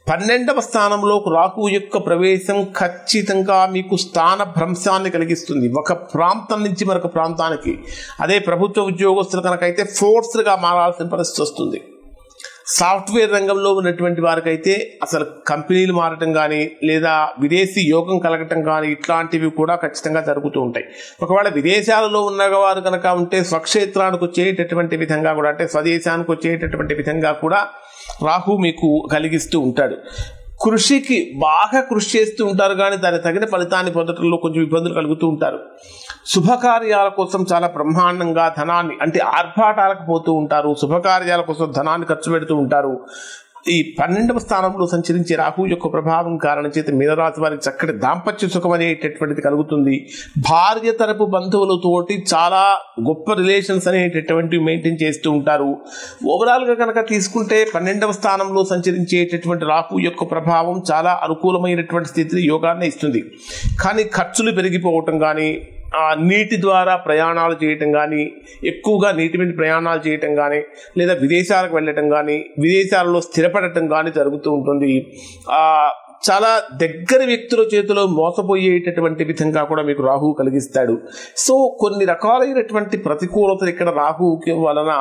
12వ స్థానంలోకి రాహువు యొక్క ప్రవేశం ఖచ్చితంగా మీకు స్థాన భ్రంశాన్ని కలిగిస్తుంది. ఒక ప్రాంతం నుంచి మరొక ప్రాంతానికి, అదే ప్రభుత్వ ఉద్యోగస్తులు కనుకైతే ఫోర్స్గా మారాల్సిన పరిస్థితి వస్తుంది. సాఫ్ట్వేర్ రంగంలో ఉన్నటువంటి వారికైతే అసలు కంపెనీలు మారటం కానీ లేదా విదేశీ యోగం కలగటం కానీ ఇట్లాంటివి కూడా ఖచ్చితంగా జరుగుతూ ఉంటాయి. ఒకవేళ విదేశాలలో ఉన్నవారు కనుక ఉంటే స్వక్షేత్రానికి వచ్చేటటువంటి విధంగా కూడా, అంటే స్వదేశానికి వచ్చేటటువంటి విధంగా కూడా రాహు మీకు కలిగిస్తూ ఉంటాడు. కృషికి బాగా కృషి చేస్తూ ఉంటారు కానీ దాని తగిన ఫలితాన్ని పొందడంలో కొంచెం ఇబ్బందులు కలుగుతూ ఉంటారు. శుభకార్యాల కోసం చాలా బ్రహ్మాండంగా ధనాన్ని, అంటే ఆర్భాటాలకు పోతూ ఉంటారు, శుభకార్యాల కోసం ధనాన్ని ఖర్చు పెడుతూ ఉంటారు. ఈ 12వ స్థానంలో సంచరించే రాహువు యొక్క ప్రభావం కారణం చేత మీనరాశి వారికి చక్కటి దాంపత్య సుఖం అనేటటువంటిది కలుగుతుంది. భార్య తరపు బంధువులతోటి చాలా గొప్ప రిలేషన్స్ అనేటటువంటివి మెయింటైన్ చేస్తూ ఉంటారు. ఓవరాల్గా కనుక తీసుకుంటే 12వ స్థానంలో సంచరించేటటువంటి రాహువు యొక్క ప్రభావం చాలా అనుకూలమైనటువంటి స్థితిని, యోగాన్ని ఇస్తుంది. కానీ ఖర్చులు పెరిగిపోవటం కానీ, నీటి ద్వారా ప్రయాణాలు చేయటం కానీ, ఎక్కువగా నీటి మీద ప్రయాణాలు చేయటం కానీ, లేదా విదేశాలకు వెళ్ళటం కానీ, విదేశాలలో స్థిరపడటం కానీ జరుగుతూ ఉంటుంది. చాలా దగ్గర వ్యక్తుల చేతిలో మోసపోయేటటువంటి విధంగా కూడా మీకు రాహువు కలిగిస్తాడు. సో కొన్ని రకాలైనటువంటి ప్రతికూలతలు ఇక్కడ రాహువుకి వలన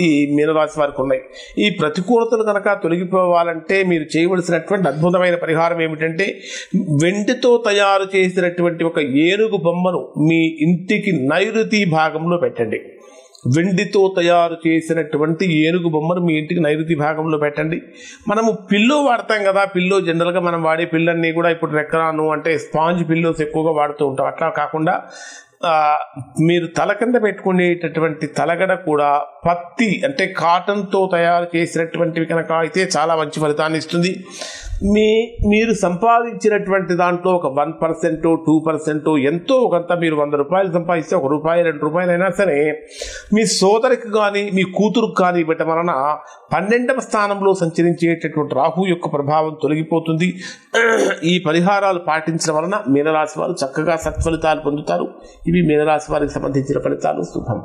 ఈ మీనరాశి వారికి ఉన్నాయి. ఈ ప్రతికూలతలు కనుక తొలగిపోవాలంటే మీరు చేయవలసినటువంటి అద్భుతమైన పరిహారం ఏమిటంటే, వెండితో తయారు చేసినటువంటి ఒక ఏనుగు బొమ్మను మీ ఇంటికి నైరుతి భాగంలో పెట్టండి. వెండితో తయారు చేసినటువంటి ఏనుగు బొమ్మను మీ ఇంటికి నైరుతి భాగంలో పెట్టండి. మనము పిల్లో వాడతాం కదా, పిల్లో జనరల్గా మనం వాడే పిల్లన్నీ కూడా ఇప్పుడు రెక్కరాను అంటే స్పాంజ్ పిల్లోస్ ఎక్కువగా వాడుతూ ఉంటాం. అట్లా కాకుండా మీరు తల కింద పెట్టుకునేటటువంటి తలగడ కూడా పత్తి అంటే కాటన్తో తయారు చేసినటువంటివి కనుక అయితే చాలా మంచి ఫలితాన్ని ఇస్తుంది. మీరు సంపాదించినటువంటి దాంట్లో ఒక 1%, 2% ఎంతో కొంత, మీరు 100 రూపాయలు సంపాదిస్తే 1 రూపాయి 2 రూపాయలు అయినా సరే మీ సోదరికి కానీ మీ కూతురుకు కానీ ఇవ్వటం వలన 12వ స్థానంలో సంచరించేటటువంటి రాహు యొక్క ప్రభావం తొలగిపోతుంది. ఈ పరిహారాలు పాటించడం వలన మీనరాశి వారు చక్కగా సత్ఫలితాలు పొందుతారు. ఇవి మీనరాశి వారికి సంబంధించిన ఫలితాలు. శుభం.